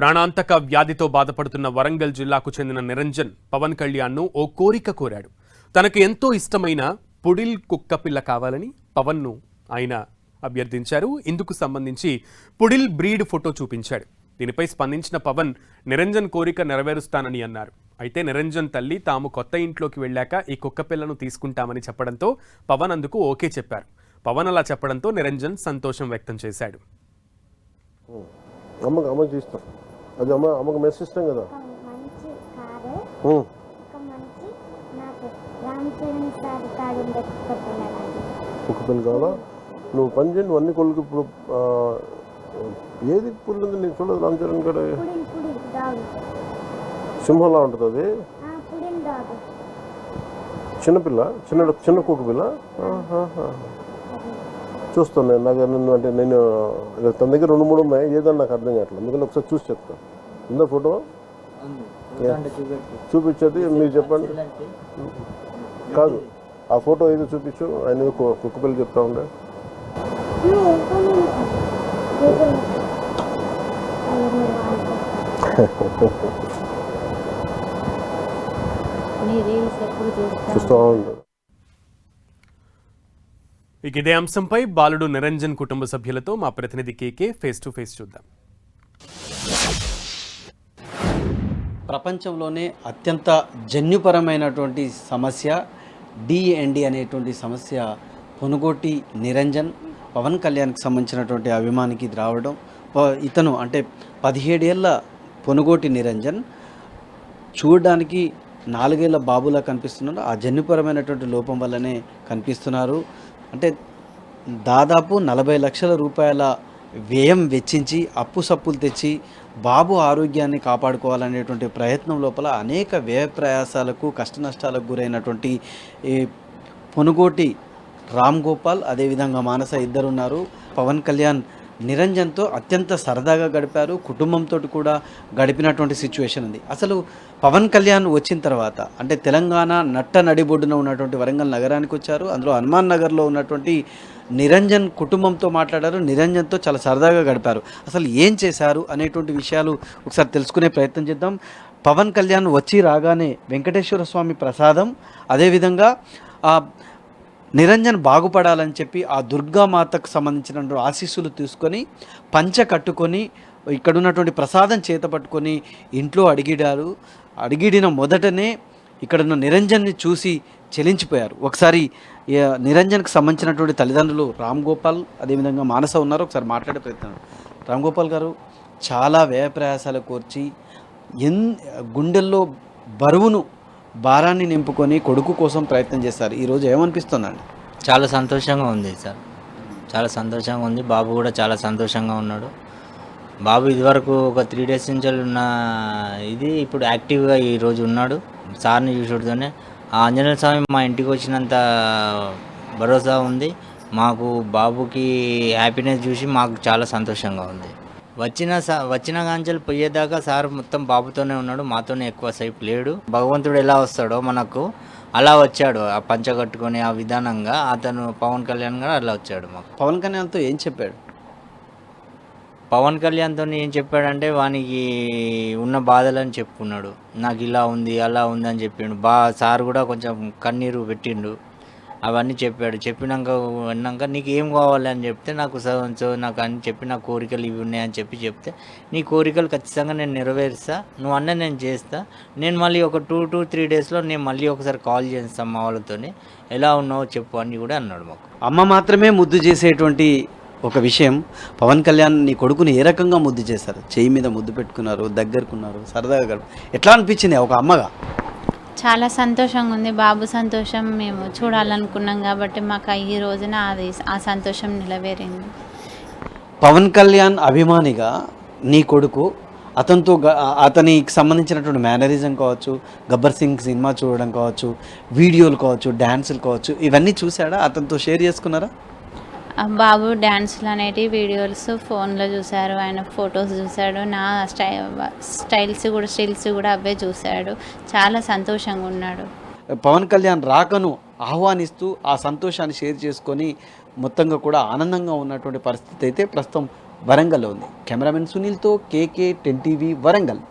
ప్రాణాంతక వ్యాధితో బాధపడుతున్న వరంగల్ జిల్లాకు చెందిన నిరంజన్ పవన్ కళ్యాణ్ను ఓ కోరిక కోరాడు. తనకు ఎంతో ఇష్టమైన పుడిల్ కుక్కపిల్ల కావాలని పవన్ను ఆయన అభ్యర్థించారు. ఇందుకు సంబంధించి పుడిల్ బ్రీడ్ ఫోటో చూపించాడు. దీనిపై స్పందించిన పవన్ నిరంజన్ కోరిక నెరవేరుస్తానని అన్నారు. అయితే నిరంజన్ తల్లి తాము కొత్త ఇంట్లోకి వెళ్ళాక ఈ కుక్కపిల్లను తీసుకుంటామని చెప్పడంతో పవన్ అందుకు ఓకే చెప్పారు. పవన్ అలా చెప్పడంతో నిరంజన్ సంతోషం వ్యక్తం చేశాడు. అమ్మకి తీస్తాం, అది అమ్మకి మెస్ ఇస్తాం కదా. కుక్కపిల్ల కావాలా? నువ్వు పని చేయండి, అన్ని కొడుకు. ఇప్పుడు ఏది పుల్లు ఉంది నీకు చూడదు? రామ్ చరణ్ గడ సింహంలా ఉంటుంది అది. చిన్నపిల్ల, చిన్న కుక్కపిల్ల. చూస్తాను నేను. నాకు నన్ను అంటే నేను తన దగ్గర 2-3 ఉన్నాయి. ఏదన్నా నాకు అర్థం కావట్లేదు, అందుకని ఒకసారి చూసి చెప్తాను. ఉందా ఫోటో? చూపించేది మీరు చెప్పండి. కాదు, ఆ ఫోటో ఏదో చూపించు. ఆయన కుక్కపిల్ల చెప్తా ఉండే. చూస్తూ ఉంటాడు. ఇక ఇదే అంశంపై బాలుడు నిరంజన్ కుటుంబ సభ్యులతో మా ప్రతినిధి కేకే ఫేస్ టు ఫేస్ చూద్దాం. ప్రపంచంలోనే అత్యంత జన్యుపరమైనటువంటి సమస్య డిఎన్డి అనేటువంటి సమస్య పొనుగోటి నిరంజన్ పవన్ కళ్యాణ్కి సంబంధించినటువంటి అభిమానికి రావడం. ఇతను అంటే 17 ఏళ్ల పొనుగోటి నిరంజన్ చూడడానికి 4 ఏళ్ల బాబులా కనిపిస్తున్నారు. ఆ జన్యుపరమైనటువంటి లోపం వల్లనే కనిపిస్తున్నారు. అంటే దాదాపు 40 లక్షల రూపాయల వ్యయం వెచ్చించి అప్పు సప్పులు తెచ్చి బాబు ఆరోగ్యాన్ని కాపాడుకోవాలనేటువంటి ప్రయత్నం లోపల అనేక వ్యయ ప్రయాసాలకు కష్టనష్టాలకు గురైనటువంటి పొనుగోటి రామ్ గోపాల్, అదేవిధంగా మానస ఇద్దరున్నారు. పవన్ కళ్యాణ్ నిరంజన్తో అత్యంత సరదాగా గడిపారు. కుటుంబంతో కూడా గడిపినటువంటి సిచ్యువేషన్ ఉంది. అసలు పవన్ కళ్యాణ్ వచ్చిన తర్వాత అంటే తెలంగాణ నట్ట నడిబొడ్డున ఉన్నటువంటి వరంగల్ నగరానికి వచ్చారు. అందులో హనుమాన్ నగర్లో ఉన్నటువంటి నిరంజన్ కుటుంబంతో మాట్లాడారు. నిరంజన్తో చాలా సరదాగా గడిపారు. అసలు ఏం చేశారు అనేటువంటి విషయాలు ఒకసారి తెలుసుకునే ప్రయత్నం చేద్దాం. పవన్ కళ్యాణ్ వచ్చి రాగానే వెంకటేశ్వర స్వామి ప్రసాదం, అదేవిధంగా నిరంజన్ బాగుపడాలని చెప్పి ఆ దుర్గామాతకు సంబంధించిన ఆశీస్సులు తీసుకొని పంచ కట్టుకొని ఇక్కడ ఉన్నటువంటి ప్రసాదం చేత పట్టుకొని ఇంట్లో అడిగిడారు. అడిగిడిన మొదటనే ఇక్కడున్న నిరంజన్ని చూసి చెలించిపోయారు. ఒకసారి నిరంజన్కి సంబంధించినటువంటి తల్లిదండ్రులు రామ్ గోపాల్, అదేవిధంగా మానస ఉన్నారు. ఒకసారి మాట్లాడే ప్రయత్నం. రామ్ గోపాల్ గారు చాలా వ్యయ ప్రయాసాలు కోర్చి గుండెల్లో భారాన్ని నింపుకొని కొడుకు కోసం ప్రయత్నం చేస్తారు. ఈరోజు ఏమనిపిస్తుందండి? చాలా సంతోషంగా ఉంది సార్, చాలా సంతోషంగా ఉంది. బాబు కూడా చాలా సంతోషంగా ఉన్నాడు. బాబు ఇదివరకు ఒక 3 డేస్ నుంచి ఉన్న ఇది ఇప్పుడు యాక్టివ్గా ఈరోజు ఉన్నాడు. సార్ని చూసుడుతోనే ఆ ఆంజనేయ స్వామి మా ఇంటికి వచ్చినంత భరోసా ఉంది మాకు. బాబుకి హ్యాపీనెస్ చూసి మాకు చాలా సంతోషంగా ఉంది. వచ్చిన కాంచెలు పోయేదాకా సార్ మొత్తం బాబుతోనే ఉన్నాడు, మాతోనే ఎక్కువ సేపు లేడు. భగవంతుడు ఎలా వస్తాడో మనకు అలా వచ్చాడు. ఆ పంచ కట్టుకొని ఆ విధానంగా అతను పవన్ కళ్యాణ్ గారు అలా వచ్చాడు. మాకు పవన్ కళ్యాణ్తో ఏం చెప్పాడు? పవన్ కళ్యాణ్తో ఏం చెప్పాడంటే వానికి ఉన్న బాధలని చెప్పుకున్నాడు. నాకు ఇలా ఉంది అలా ఉంది అని చెప్పిండు. సార్ కూడా కొంచెం కన్నీరు పెట్టిండు. అవన్నీ చెప్పాడు. విన్నాక నీకు ఏం కావాలి అని చెప్తే నాకు నాకు అని చెప్పి నా కోరికలు ఇవి ఉన్నాయని చెప్తే నీ కోరికలు ఖచ్చితంగా నేను నెరవేరుస్తా, నువ్వు అన్న నేను చేస్తా. నేను మళ్ళీ ఒక 2-3 డేస్లో నేను మళ్ళీ ఒకసారి కాల్ చేస్తాను మా వాళ్ళతోని, ఎలా ఉన్నావో చెప్పు అని కూడా అన్నాడు. మాకు అమ్మ మాత్రమే ముద్దు చేసేటువంటి ఒక విషయం. పవన్ కళ్యాణ్ నీ కొడుకుని ఏ రకంగా ముద్దు చేశారు? చేయి మీద ముద్దు పెట్టుకున్నారు, దగ్గరుకున్నారు, సరదాగా గడుపు. ఎట్లా అనిపించింది ఒక అమ్మగా? చాలా సంతోషంగా ఉంది. బాబు సంతోషం మేము చూడాలనుకున్నాం కాబట్టి మాకు ఈ రోజున ఆ సంతోషం నెరవేరింది. పవన్ కళ్యాణ్ అభిమానిగా నీ కొడుకు అతనికి సంబంధించినటువంటి మేనరిజం కావచ్చు, గబ్బర్ సింగ్ సినిమా చూడడం కావచ్చు, వీడియోలు కావచ్చు, డ్యాన్సులు కావచ్చు, ఇవన్నీ చూసాడా? అతనితో షేర్ చేసుకున్నారా? బాబు డ్యాన్సులు అనేటివి వీడియోస్ ఫోన్లో చూశారు, ఆయన ఫొటోస్ చూశాడు, నా స్టిల్స్ కూడా అవే చూశాడు. చాలా సంతోషంగా ఉన్నాడు. పవన్ కళ్యాణ్ రాకను ఆహ్వానిస్తూ ఆ సంతోషాన్ని షేర్ చేసుకొని మొత్తంగా కూడా ఆనందంగా ఉన్నటువంటి పరిస్థితి అయితే ప్రస్తుతం వరంగల్లో ఉంది. కెమెరామెన్ సునీల్తో కేకే 10 టీవీ వరంగల్.